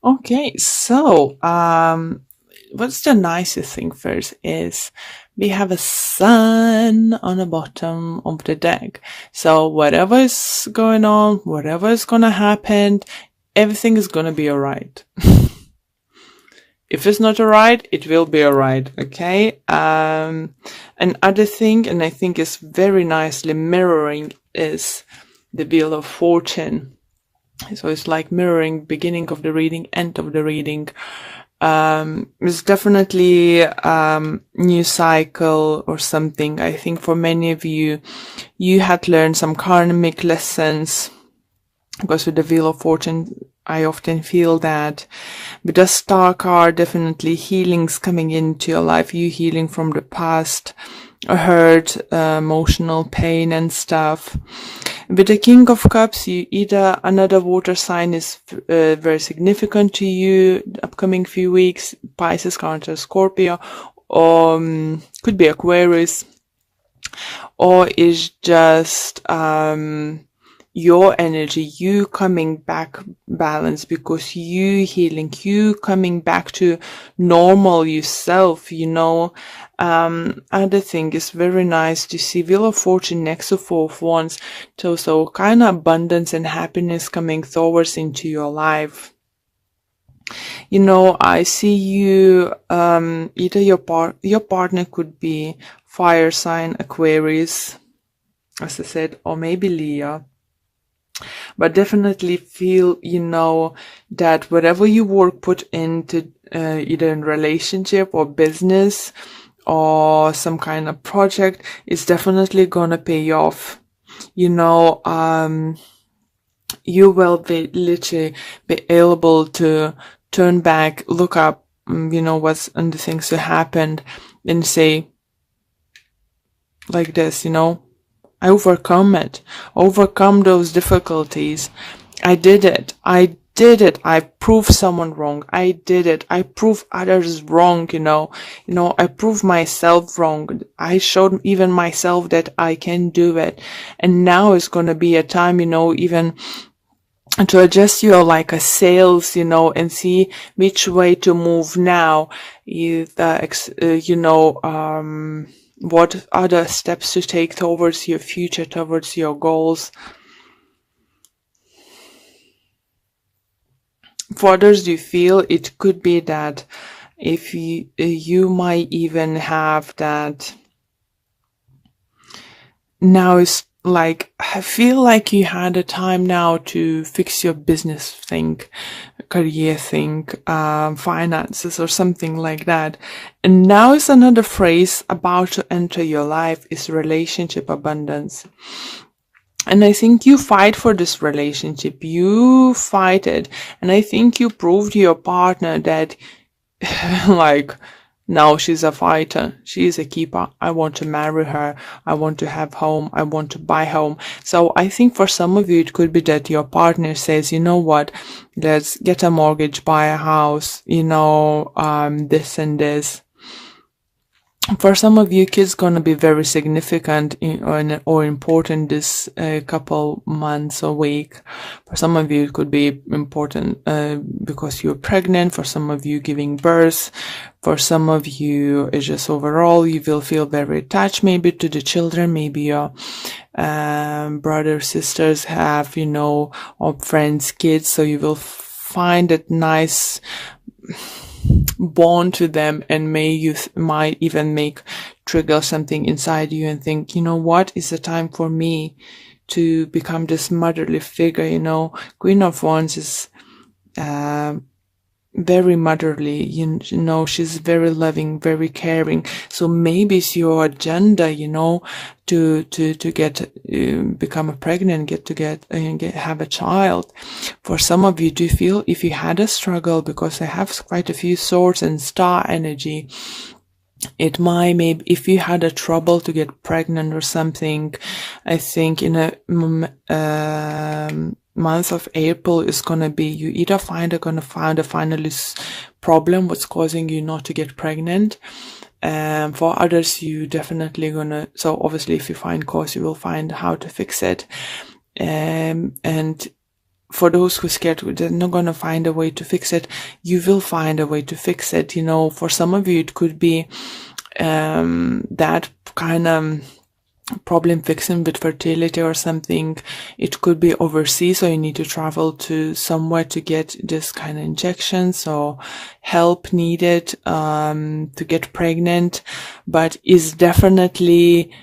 Okay, so what's the nicest thing first is we have a sun on the bottom of the deck. So whatever is going on, whatever is gonna happen, everything is gonna be alright. If it's not alright, it will be alright, okay? Another thing, and I think is very nicely mirroring, is the Wheel of Fortune. So it's like mirroring beginning of the reading, end of the reading. It's definitely new cycle or something. I think for many of you, you had learned some karmic lessons, because with the Wheel of Fortune, I often feel that. With the Star card, definitely healings coming into your life, you healing from the past, hurt, emotional pain and stuff. With the King of Cups, you either another water sign is very significant to you the upcoming few weeks, Pisces, Cancer, Scorpio, or could be Aquarius, or is just your energy, you coming back balanced, because you healing, you coming back to normal yourself, Other thing is very nice to see Wheel of Fortune next to Four of Wands, so kind of abundance and happiness coming towards into your life. I see you, either your partner could be fire sign, Aquarius, as I said, or maybe Leo. But definitely feel, that whatever you work put into either in relationship or business or some kind of project is definitely gonna pay off. You will be literally be able to turn back, look up, what's and the things that happened, and say like this, I overcome it, overcome those difficulties. I did it. I did it. I proved someone wrong. I did it. I proved others wrong, I proved myself wrong. I showed even myself that I can do it. And now is going to be a time, even to adjust your like a sails, and see which way to move now. What other steps to take towards your future, towards your goals. For others, do you feel it could be that if you might even have that now is like, I feel like you had a time now to fix your business thing, career thing, finances or something like that. And now is another phrase about to enter your life is relationship abundance. And I think you fight for this relationship. You fight it. And I think you proved to your partner that like, now she's a fighter. She is a keeper. I want to marry her. I want to have home. I want to buy home. So I think for some of you, it could be that your partner says, you know what, let's get a mortgage, buy a house, this and this. For some of you, kids gonna be very significant or important this couple months or week. For some of you, it could be important because you're pregnant. For some of you, giving birth. For some of you, it's just overall, you will feel very attached maybe to the children. Maybe your brothers, sisters have, or friends, kids. So you will find that nice bond to them, and might even trigger something inside you and think, what is the time for me to become this motherly figure. Queen of Wands is very motherly, she's very loving, very caring. So maybe it's your agenda, to get become pregnant, have a child. For some of you, do you feel if you had a struggle, because I have quite a few swords and star energy, it might, maybe if you had a trouble to get pregnant or something, I think in a month of April is gonna be, you either find a finalist problem what's causing you not to get pregnant. For others, you definitely so obviously if you find cause, you will find how to fix it. And for those who are scared, they're not going to find a way to fix it. You will find a way to fix it. You know, for some of you, it could be that kind of problem fixing with fertility or something. It could be overseas, so you need to travel to somewhere to get this kind of injections or help needed to get pregnant, but is definitely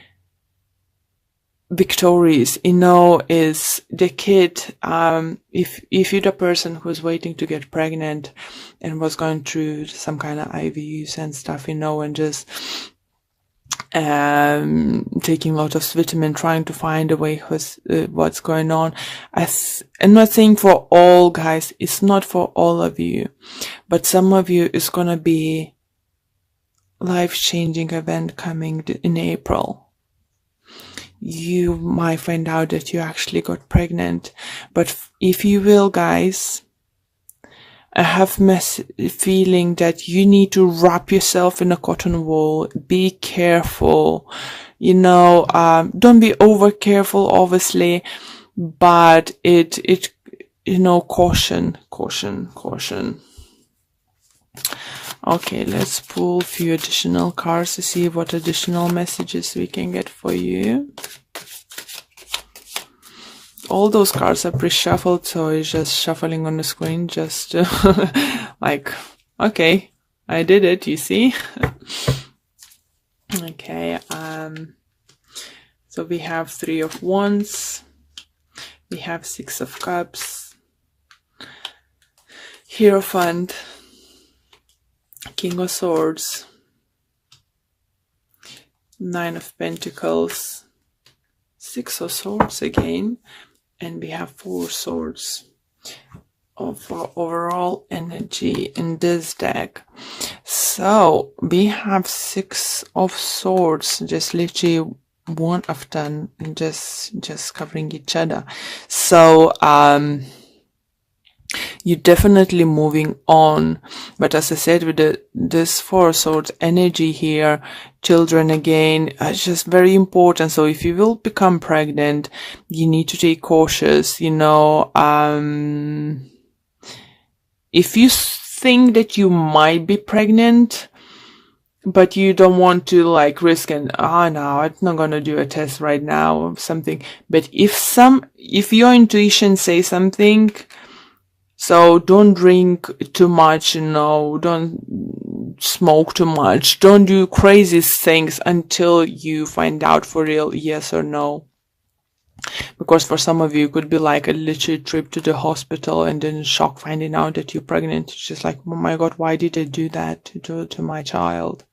victorious. You know, is the kid, if you're the person who's waiting to get pregnant and was going through some kind of IVs and stuff, you know, and just taking lots of vitamin, trying to find a way what's going on. I'm not saying for all guys, it's not for all of you, but some of you is gonna be life-changing event coming in April. You might find out that you actually got pregnant, but if you will, guys, I have feeling that you need to wrap yourself in a cotton wool. Be careful, you know, don't be over careful, obviously, but it, you know, caution. Okay, let's pull a few additional cards to see what additional messages we can get for you. All those cards are pre-shuffled, so it's just shuffling on the screen, just like, okay, I did it, you see? Okay, so we have 3 of Wands, we have 6 of Cups, Hierophant, King of Swords, 9 of Pentacles, 6 of Swords again, and we have 4 swords of overall energy in this deck. So we have 6 of Swords, just literally one of them, just covering each other. So you're definitely moving on, but as I said, with this 4 swords energy here, children again, it's just very important. So if you will become pregnant, you need to take cautious, you know, if you think that you might be pregnant, but you don't want to like risk and, no, I'm not going to do a test right now or something. But if your intuition says something, so don't drink too much, you know, don't smoke too much, don't do crazy things until you find out for real yes or no. Because for some of you, it could be like a literal trip to the hospital and then shock finding out that you're pregnant. It's just like, oh my God, why did I do that to my child?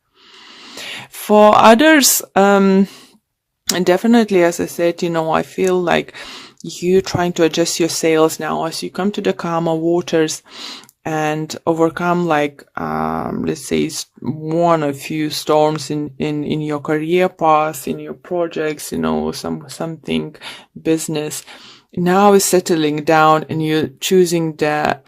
For others, definitely, as I said, you know, I feel like you trying to adjust your sails now as you come to the calmer waters and overcome like let's say one or few storms in your career path, in your projects, you know, something business. Now is settling down and you're choosing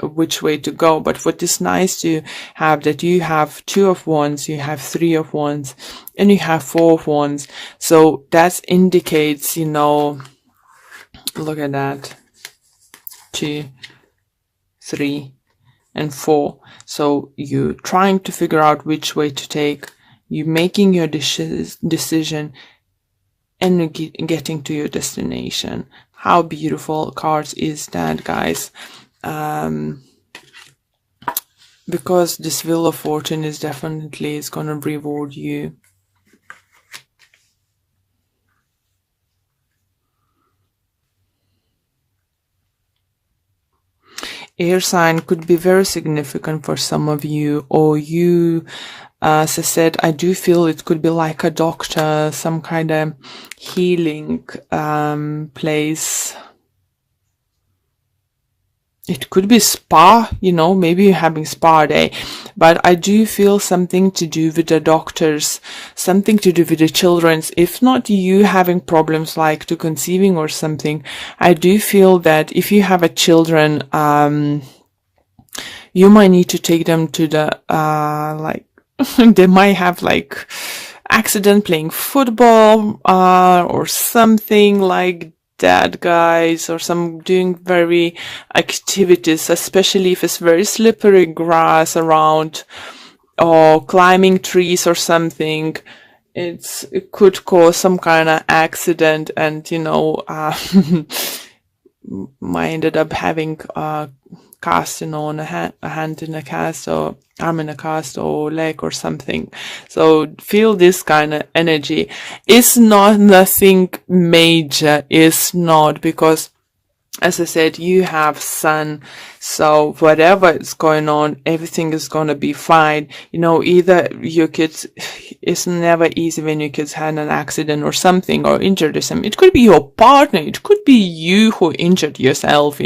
which way to go. But what is nice to have that you have 2 of Wands, you have 3 of Wands, and you have 4 of Wands. So that indicates, you know, look at that, 2, 3, and 4. So you're trying to figure out which way to take. You're making your decision and getting to your destination. How beautiful cards is that, guys? Because this Wheel of Fortune is definitely going to reward you. Air sign could be very significant for some of you, or you, as I said, I do feel it could be like a doctor, some kind of healing place. It could be spa, you know, maybe you're having spa day, but I do feel something to do with the doctors, something to do with the children's. If not you having problems like to conceiving or something, I do feel that if you have a children, you might need to take them to the, like, they might have like accident playing football, or something like that, guys, or some doing very activities, especially if it's very slippery grass around, or climbing trees or something. It could cause some kind of accident, and I ended up having cast, on a hand in a cast, or arm in a cast, or leg or something. So feel this kind of energy. It's not nothing major. It's not, because as I said, you have sun, so whatever is going on, everything is going to be fine. Either your kids, it's never easy when your kids had an accident or something, or injured or something. It could be your partner, it could be you who injured yourself,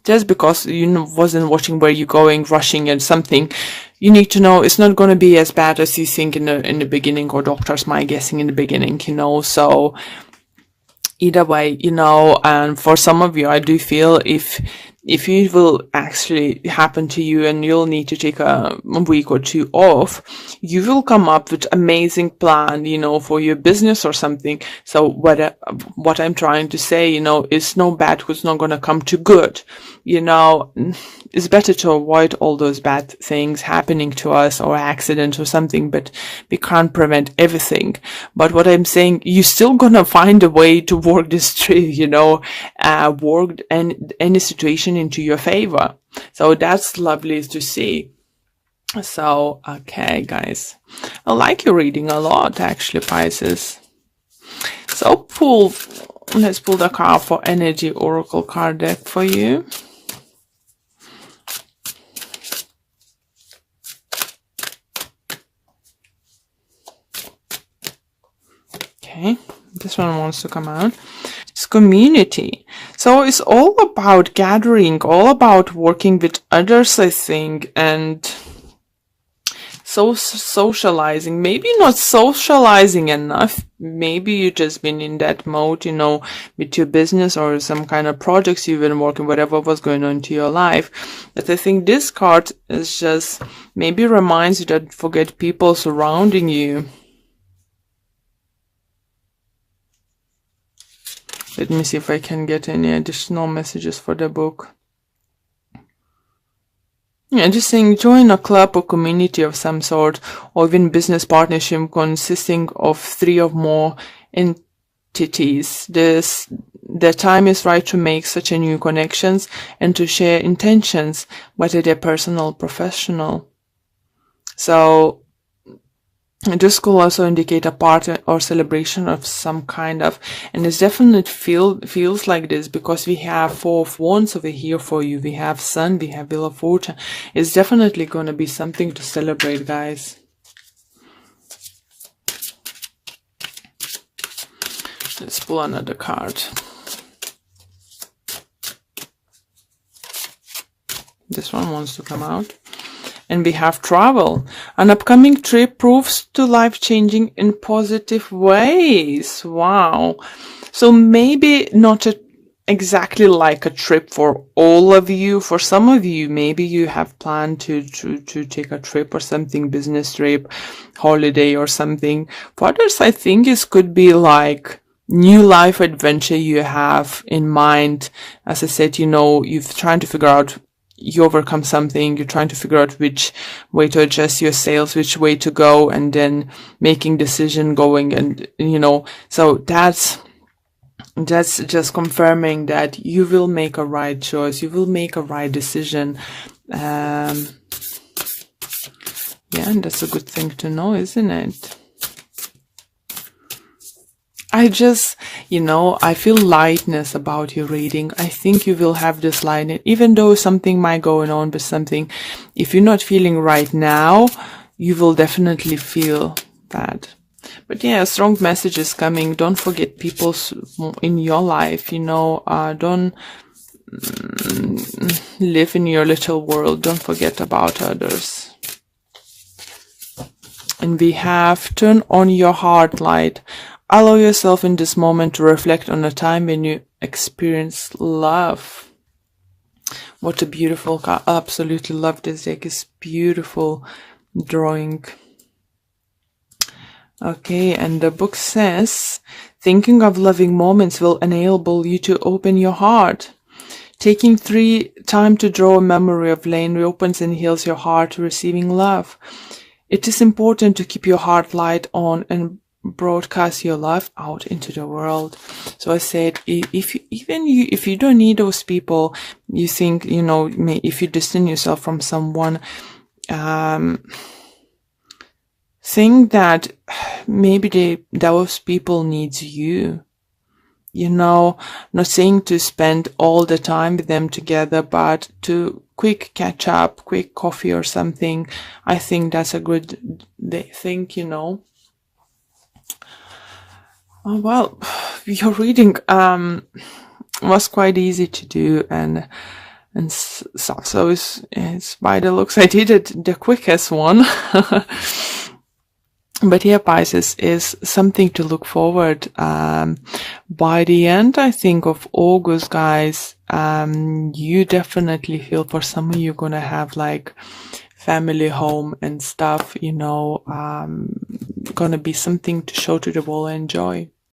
just because you wasn't watching where you're going, rushing and something. You need to know it's not going to be as bad as you think in the beginning, or doctors might guessing in the beginning, so either way, and for some of you, I do feel if it will actually happen to you and you'll need to take a week or two off, you will come up with amazing plan, for your business or something. So what I'm trying to say, is no bad who's not going to come to good. It's better to avoid all those bad things happening to us, or accidents or something, but we can't prevent everything. But what I'm saying, you're still gonna find a way to work this through, work any situation into your favor. So that's lovely to see. So, okay, guys, I like your reading a lot, actually, Pisces. So let's pull the card for Energy Oracle card deck for you. Okay, this one wants to come out. It's community. So it's all about gathering, all about working with others, I think, and socializing. Maybe not socializing enough. Maybe you just been in that mode, with your business or some kind of projects you've been working, whatever was going on into your life. But I think this card is just maybe reminds you that forget people surrounding you. Let me see if I can get any additional messages for the book. Yeah, just saying join a club or community of some sort, or even business partnership consisting of 3 or more entities. The time is right to make such a new connections and to share intentions, whether they're personal or professional. So this could also indicate a party or celebration of some kind of, and it's definitely feels like this, because we have 4 of Wands over here for you. We have Sun, we have Wheel of Fortune. It's definitely going to be something to celebrate, guys. Let's pull another card. This one wants to come out. And we have travel. An upcoming trip proves to life-changing in positive ways. Wow. So maybe not exactly like a trip for all of you. For some of you, maybe you have planned to take a trip or something, business trip, holiday or something. For others, I think it could be like new life adventure you have in mind. As I said, you're trying to figure out, you overcome something, you're trying to figure out which way to adjust your sails, which way to go, and then making decision going, and so that's just confirming that you will make a right choice, you will make a right decision. Yeah, and that's a good thing to know, isn't it? I just, I feel lightness about your reading. I think you will have this lightness, even though something might go on with something. If you're not feeling right now, you will definitely feel that. But yeah, strong message is coming. Don't forget people in your life, don't live in your little world. Don't forget about others. And we have turn on your heart light. Allow yourself in this moment to reflect on a time when you experienced love. What a beautiful card. I absolutely love this deck. It's beautiful drawing. Okay, and the book says, Thinking of loving moments will enable you to open your heart. Taking time to draw a memory of lane reopens and heals your heart to receiving love. It is important to keep your heart light on and broadcast your love out into the world. So I said, if you don't need those people, you think, if you distance yourself from someone, think that maybe those people needs you. Not saying to spend all the time with them together, but to quick catch up, quick coffee or something. I think that's a good thing, Oh, well, your reading was quite easy to do and stuff. So it's by the looks I did it the quickest one. But yeah, Pisces is something to look forward. By the end, I think, of August, guys, you definitely feel, for some of you, gonna have like family home and stuff, gonna be something to show to the world and enjoy.